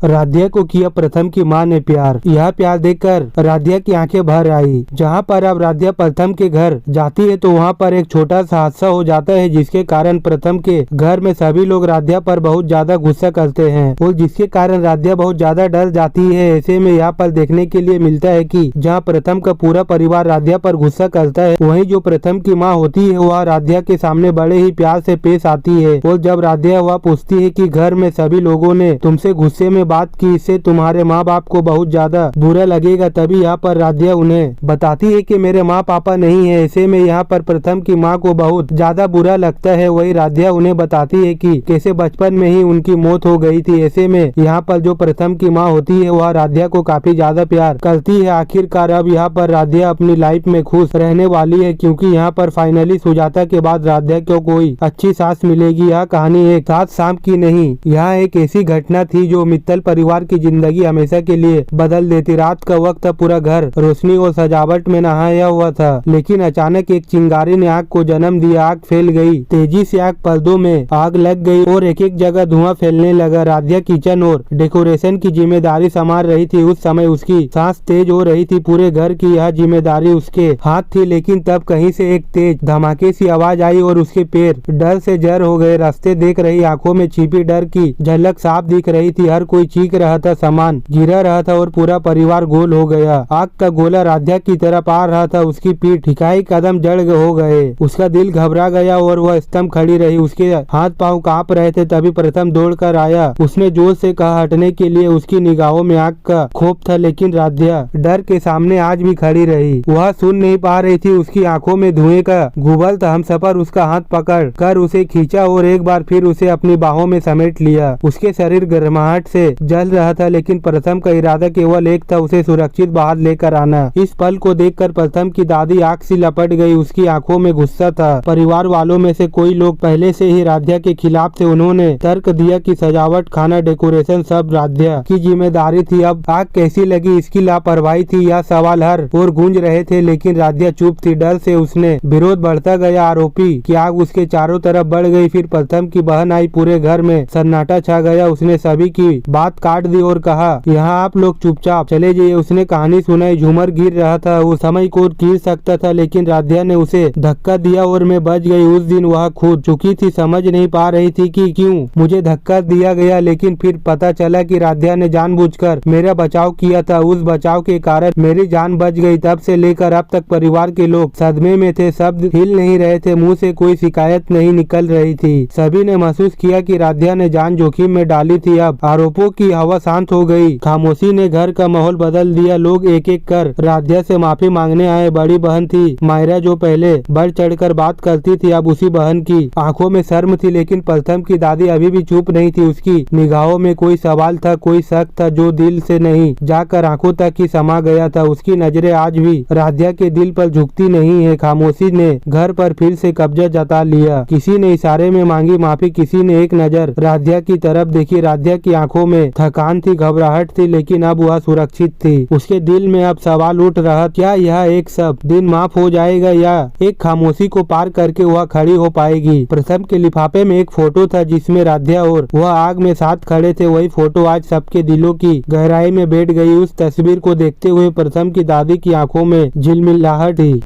राध्या को किया प्रथम की मां ने प्यार। यह प्यार देखकर राध्या की आंखें भर आई। जहां पर अब राध्या प्रथम के घर जाती है तो वहां पर एक छोटा सा हादसा हो जाता है, जिसके कारण प्रथम के घर में सभी लोग राध्या पर बहुत ज्यादा गुस्सा करते हैं और जिसके कारण राध्या बहुत ज्यादा डर जाती है। ऐसे में यहाँ पर देखने के लिए मिलता है कि जहाँ प्रथम का पूरा परिवार राध्या पर गुस्सा करता है, वहीं जो प्रथम की माँ होती है वह राध्या के सामने बड़े ही प्यार से पेश आती है। और जब राध्या वह पूछती है कि घर में सभी लोगों ने तुमसे गुस्से में बात की, इससे तुम्हारे माँ बाप को बहुत ज्यादा बुरा लगेगा, तभी यहाँ पर राध्या उन्हें बताती है कि मेरे माँ पापा नहीं है। ऐसे में यहाँ पर प्रथम की माँ को बहुत ज्यादा बुरा लगता है। वही राध्या उन्हें बताती है कि कैसे बचपन में ही उनकी मौत हो गई थी। ऐसे में यहाँ पर जो प्रथम की माँ होती है वह राध्या को काफी ज्यादा प्यार करती है। आखिरकार अब यहाँ पर राध्या अपनी लाइफ में खुश रहने वाली है, क्योंकि यहाँ पर फाइनली सुजाता के बाद राध्या को कोई अच्छी सास मिलेगी। यह कहानी एक सात शाम की नहीं, यह एक ऐसी घटना थी जो मित्तल परिवार की जिंदगी हमेशा के लिए बदल देती। रात का वक्त था, पूरा घर रोशनी और सजावट में नहाया हुआ था, लेकिन अचानक एक चिंगारी ने आग को जन्म दिया। आग फैल गई, तेजी से आग पर्दों में आग लग गई और एक एक जगह धुआं फैलने लगा। राध्या किचन और डेकोरेशन की जिम्मेदारी संभाल रही थी। उस समय उसकी सांस तेज हो रही थी। पूरे घर की यह जिम्मेदारी उसके हाथ थी, लेकिन तब कहीं से एक तेज धमाके सी आवाज आई और उसके पैर डर से जर हो गए। रास्ते देख रही आंखों में छिपी डर की झलक साफ दिख रही थी। हर कोई चीख रहा था, सामान गिरा रहा था और पूरा परिवार गोल हो गया। आग का गोला राध्या की तरफ आ रहा था। उसकी पीठ हिकाई कदम जड़ हो गए। उसका दिल घबरा गया और वह स्तंभ खड़ी रही। उसके हाथ पांव कांप रहे थे। तभी प्रथम दौड़कर आया। उसने जोर से कहा हटने के लिए। उसकी निगाहों में आग का खौफ था, लेकिन राध्या डर के सामने आज भी खड़ी रही। वह सुन नहीं पा रही थी। उसकी आंखों में धुएं का गुबल था। हमसफर उसका हाथ पकड़ कर उसे खींचा और एक बार फिर उसे अपनी बाहों में समेट लिया। उसके शरीर गर्माहट से जल रहा था, लेकिन प्रथम का इरादा केवल एक था, उसे सुरक्षित बाहर लेकर आना। इस पल को देखकर प्रथम की दादी आग से लपट गई। उसकी आंखों में गुस्सा था। परिवार वालों में से कोई लोग पहले से ही राध्या के खिलाफ थे। उन्होंने तर्क दिया कि सजावट, खाना, डेकोरेशन सब राध्या की जिम्मेदारी थी। अब आग कैसी लगी, इसकी लापरवाही थी, यह सवाल हर ओर गूंज रहे थे, लेकिन राध्या चुप थी। डर से उसने विरोध बढ़ता गया। आरोपी की आग उसके चारों तरफ बढ़ गई। फिर प्रथम की बहन आई। पूरे घर में सन्नाटा छा गया। उसने सभी की बात काट दी और कहा, यहाँ आप लोग चुपचाप चले जाइए। उसने कहानी सुनाई। झूमर गिर रहा था, वो समय को गिर सकता था, लेकिन राध्या ने उसे धक्का दिया और मैं बच गई। उस दिन वह खुद चुकी थी, समझ नहीं पा रही थी कि क्यों मुझे धक्का दिया गया, लेकिन फिर पता चला कि राध्या ने जानबूझकर मेरा बचाव किया था। उस बचाव के कारण मेरी जान बच गई। तब से लेकर अब तक परिवार के लोग सदमे में थे। शब्द हिल नहीं रहे थे, मुंह से कोई शिकायत नहीं निकल रही थी। सभी ने महसूस किया कि राध्या ने जान जोखिम में डाली थी। अब आरोपों की हवा शांत हो गई। खामोशी ने घर का माहौल बदल दिया। लोग एक एक कर राध्या से माफी मांगने आए। बड़ी बहन थी मायरा, जो पहले बढ़ चढ़कर बात करती थी, अब उसी बहन की आंखों में शर्म थी। लेकिन प्रथम की दादी अभी भी चुप नहीं थी। उसकी निगाहों में कोई सवाल था, कोई शक था, जो दिल से नहीं जाकर आंखों तक ही समा गया था। उसकी नजरें आज भी राध्या के दिल पर झुकती नहीं है। खामोशी ने घर पर फिर से कब्जा जता लिया। किसी ने इशारे में मांगी माफी, किसी ने एक नजर राध्या की तरफ देखी। राध्या की आंखों में थकान थी, घबराहट थी, लेकिन अब वह सुरक्षित थी। उसके दिल में अब सवाल उठ रहा, क्या यह एक सब दिन माफ हो जाएगा या एक खामोशी को पार करके वह खड़ी हो पाएगी। प्रथम के लिफाफे में एक फोटो था, जिसमें राध्या और वह आग में साथ खड़े थे। वही फोटो आज सबके दिलों की गहराई में बैठ गई। उस तस्वीर को देखते हुए प्रथम की दादी की आंखों में झिलमिलाहट थी।